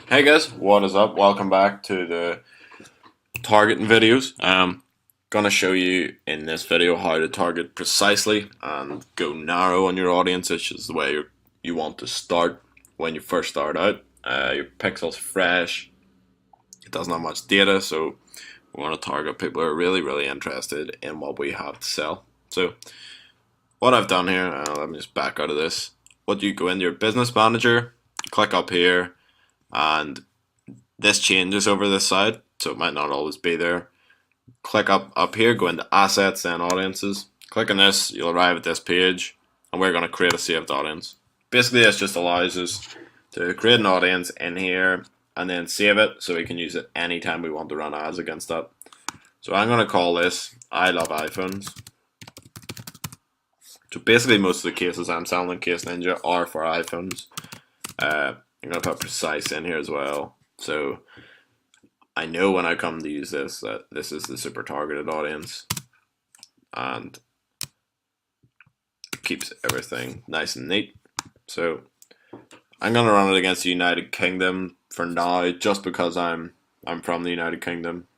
Hey guys, what is up? Welcome back to the targeting videos. Gonna show you in this video how to target precisely and go narrow on your audience, which is the way you want to start when you first start out. Your pixel's fresh, it doesn't have much data, so we want to target people who are really interested in what we have to sell. So what I've done here, let me just back out of this. What you go into your business manager, click up here, and this changes over this side, so it might not always be there. Click up here, go into assets and audiences. Click on this, you'll arrive at this page, and we're going to create a saved audience. Basically, this just allows us to create an audience in here and then save it so we can use it anytime we want to run ads against that. So I'm going to call this I Love iPhones. So basically, most of the cases I'm selling in Case Ninja are for iPhones. I'm going to put precise in here as well. So I know when I come to use this that this is the super targeted audience and keeps everything nice and neat. So I'm gonna run it against the United Kingdom for now, just because I'm from the United Kingdom.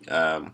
But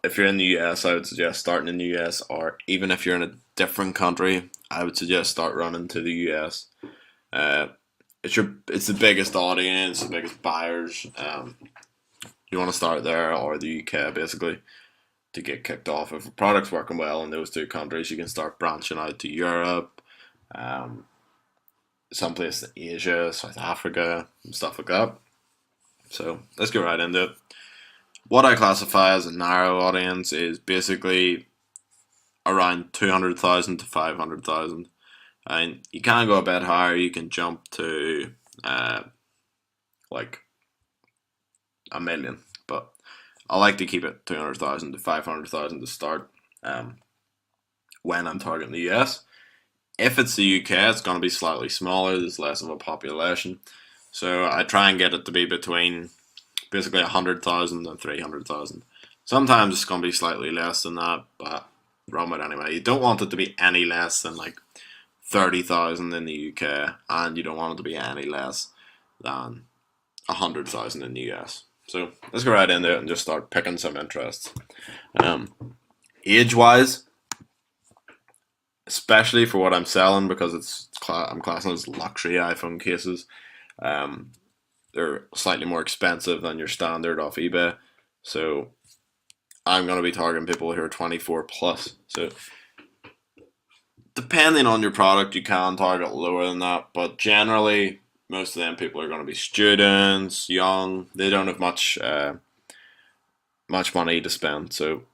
if you're in the US, I would suggest starting in the US, or even if you're in a different country, I would suggest start running to the US. Uh, it's the biggest audience, the biggest buyers. You want to start there or the UK basically to get kicked off. If a product's working well in those two countries, you can start branching out to Europe, um, someplace in Asia, South Africa, and stuff like that. So let's get right into it. What I classify as a narrow audience is basically around 200,000 to 500,000. And you can go a bit higher, you can jump to like a million, but I like to keep it 200,000 to 500,000 to start when I'm targeting the US. If it's the UK, it's going to be slightly smaller, there's less of a population. So I try and get it to be between basically 100,000 and 300,000. Sometimes it's going to be slightly less than that, but run with it anyway. You don't want it to be any less than like 30,000 in the UK, and you don't want it to be any less than 100,000 in the US. So let's go right into it and just start picking some interests. Age-wise, especially for what I'm selling, because I'm classing as luxury iPhone cases. They're slightly more expensive than your standard off eBay, so I'm going to be targeting people who are 24 plus. So depending on your product, you can target lower than that, but generally most of them people are going to be students, young. They don't have much money to spend, so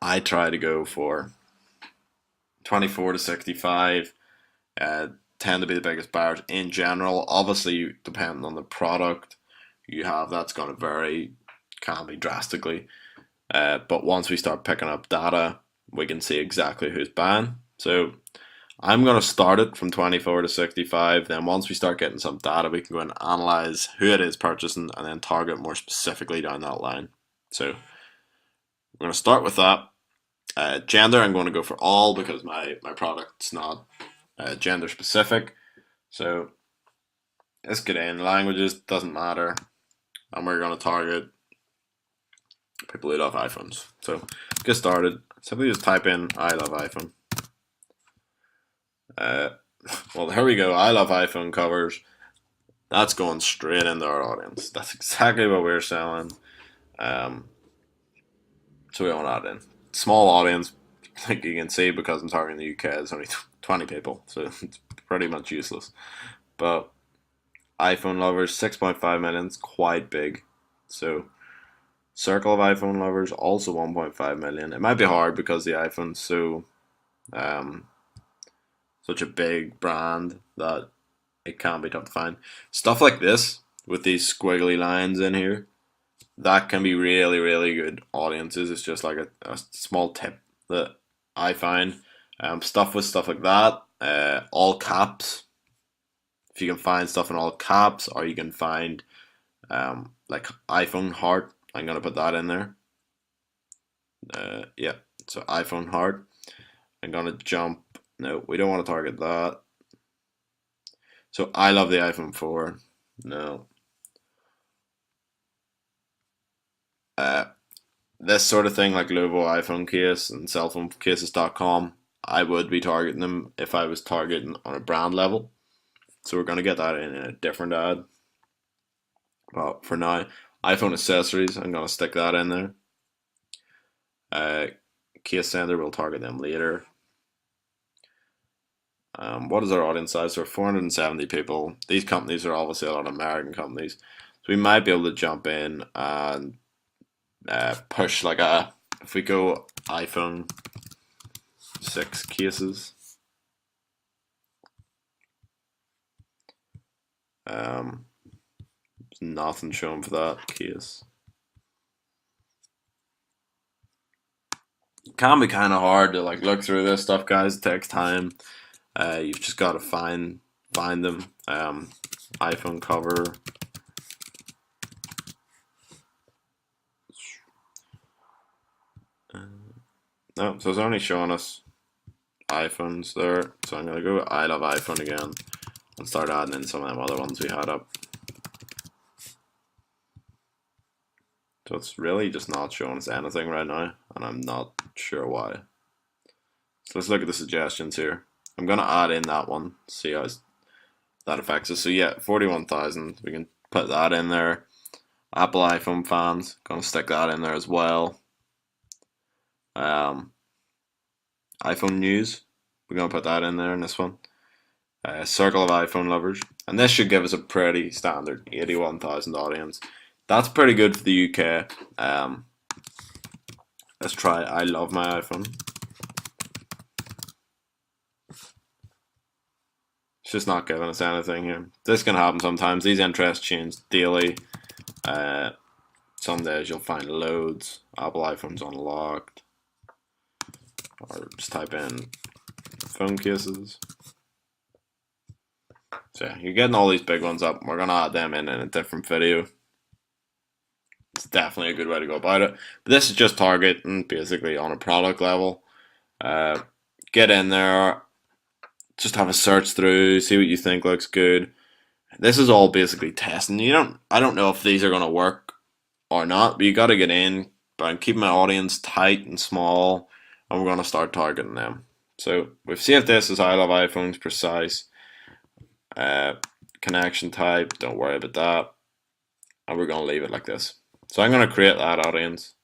I try to go for 24 to 65. Tend to be the biggest buyers in general. Obviously, depending on the product you have, that's going to vary, can be drastically. But once we start picking up data, we can see exactly who's buying. So I'm going to start it from 24 to 65. Then once we start getting some data, we can go and analyze who it is purchasing and then target more specifically down that line. So we're going to start with that. Gender, I'm going to go for all because my product's not gender specific. So let's get in. Languages, doesn't matter. And we're going to target people who love iPhones. So get started. Simply just type in I love iPhone. Well, here we go. I love iPhone covers. That's going straight into our audience. That's exactly what we're selling. So we want to add in. Small audience, like you can see, because I'm targeting the UK, it's only 20 people, so it's pretty much useless. But iPhone lovers, 6.5 million, it's quite big. So circle of iPhone lovers, also 1.5 million. It might be hard because the iPhone's so such a big brand that it can be tough to find. Stuff like this with these squiggly lines in here, that can be really good audiences. It's just like a small tip that I find. Stuff like that, all caps. If you can find stuff in all caps, or you can find like iPhone heart, I'm gonna put that in there. Yeah, so iPhone heart. I'm gonna jump. No, we don't want to target that. So I love the iPhone 4. No. This sort of thing, like Lovo iPhone case and cellphonecases.com, I would be targeting them if I was targeting on a brand level. So we're going to get that in a different ad. But for now, iPhone accessories, I'm going to stick that in there. Case sender, we'll target them later. What is our audience size? So 470 people. These companies are obviously a lot of American companies. So we might be able to jump in and push like if we go iPhone 6 cases. There's nothing shown for that case. It can be kind of hard to like look through this stuff, guys. It takes time. You've just got to find them. iPhone cover. No, so it's only showing us iPhones there. So I'm gonna go I love iPhone again and start adding in some of them other ones we had up. So it's really just not showing us anything right now, and I'm not sure why. So let's look at the suggestions here. I'm gonna add in that one, see how that affects us. So yeah, 41,000. We can put that in there. Apple iPhone fans, gonna stick that in there as well. iPhone news, we're gonna put that in there in this one. Circle of iPhone lovers, and this should give us a pretty standard 81,000 audience. That's pretty good for the UK. Let's try I love my iPhone. It's just not giving us anything here. This can happen sometimes. These interests change daily. Some days you'll find loads. Apple iPhones unlocked. Or just type in phone cases. So yeah, you're getting all these big ones up. We're gonna add them in a different video. It's definitely a good way to go about it. But this is just targeting basically on a product level. Get in there, just have a search through, see what you think looks good. This is all basically testing. I don't know if these are gonna work or not, but you gotta get in. But I'm keeping my audience tight and small, and we're gonna start targeting them. So we've saved this as I love iPhones precise. Connection type, don't worry about that. And we're gonna leave it like this. So I'm gonna create that audience.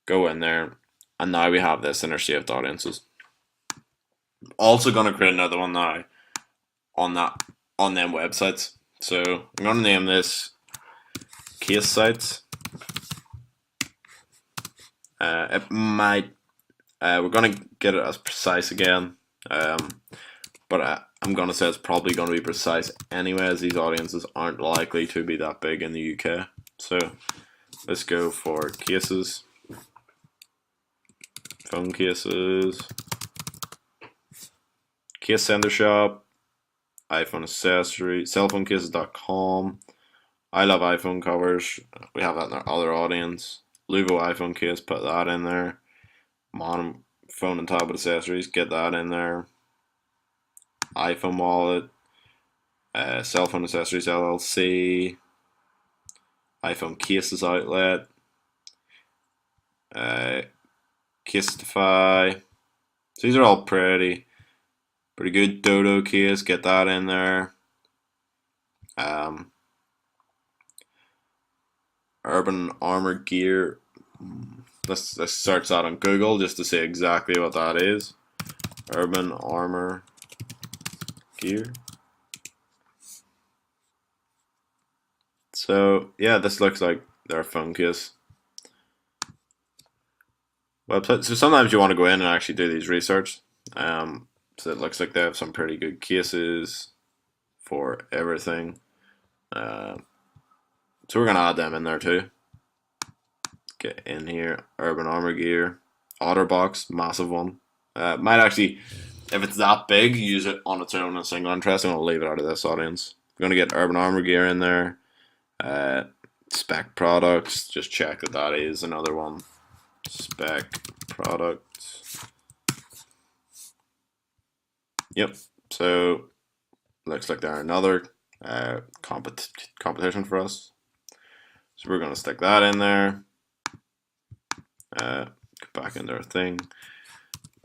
Go in there, and now we have this in our saved audiences. Also gonna create another one now on them websites. So I'm gonna name this case sites. It might we're gonna get it as precise again, but I'm gonna say it's probably gonna be precise anyway, as these audiences aren't likely to be that big in the UK. So let's go for cases, phone cases, case sender shop, iPhone accessory, cellphonecases.com. I love iPhone covers. We have that in our other audience. Lovo iPhone case, put that in there. Phone and tablet accessories, get that in there. iPhone wallet, cell phone accessories LLC, iPhone cases outlet, Casetify. So these are all pretty good. Dodo case, get that in there. Urban Armor gear. Let's search that on Google just to see exactly what that is. Urban Armor gear. So yeah, this looks like their phone case website. So sometimes you want to go in and actually do these research. So it looks like they have some pretty good cases for everything. So we're gonna add them in there too. Get in here, Urban Armor gear, OtterBox, massive one. Might actually, if it's that big, use it on its own in a single interest, and I'll leave it out of this audience. We're gonna get Urban Armor gear in there. Spec products, just check that is another one. Spec products. Yep. So looks like they're another competition for us. So we're going to stick that in there. Go back into our thing.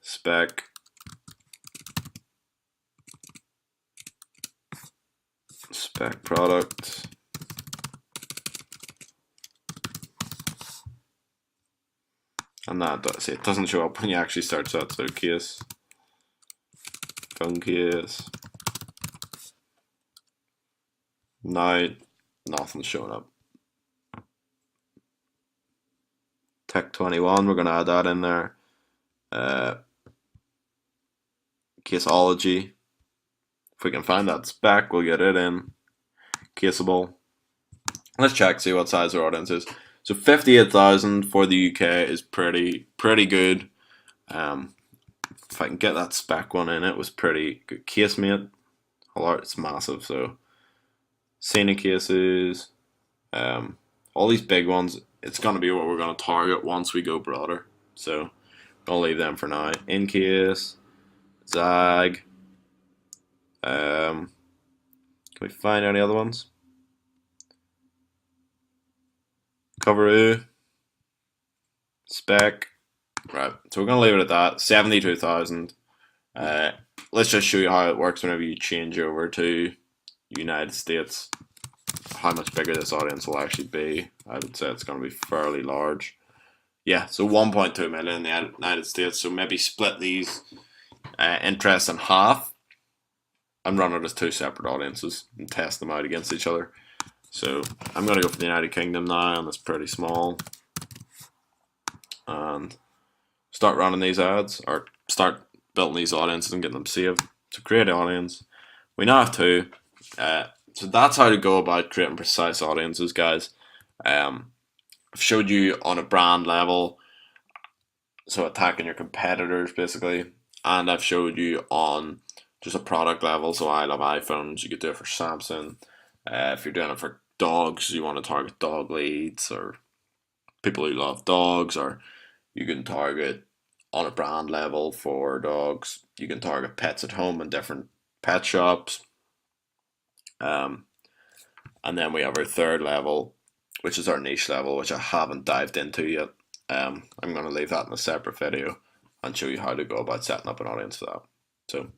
Spec. Spec product. And that, see, it doesn't show up when you actually search that. So case. Phone case. Now, nothing's showing up. Tech 21, we're going to add that in there. Caseology. If we can find that spec, we'll get it in. Caseable. Let's check, see what size our audience is. So 58,000 for the UK is pretty good. If I can get that spec one in, it was pretty good. Casemate, it's massive. So Scenic cases, all these big ones, it's going to be what we're going to target once we go broader. So I'll leave them for now. In case, Zag. Can we find any other ones? Coveroo. Spec. Right, so we're going to leave it at that. 72,000. Let's just show you how it works whenever you change over to United States. How much bigger this audience will actually be. I would say it's going to be fairly large. Yeah, so 1.2 million in the United States. So maybe split these interests in half and run it as two separate audiences and test them out against each other. So I'm going to go for the United Kingdom now, and it's pretty small. And start running these ads, or start building these audiences and getting them saved. So create an audience. We now have two. So that's how to go about creating precise audiences, guys. I've showed you on a brand level, so attacking your competitors basically, and I've showed you on just a product level. So I love iPhones, you could do it for Samsung. If you're doing it for dogs, you want to target dog leads or people who love dogs, or you can target on a brand level for dogs. You can target pets at home in different pet shops. And then we have our third level, which is our niche level, which I haven't dived into yet. I'm going to leave that in a separate video and show you how to go about setting up an audience for that. So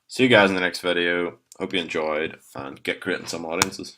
see you guys in the next video. Hope you enjoyed, and get creating some audiences.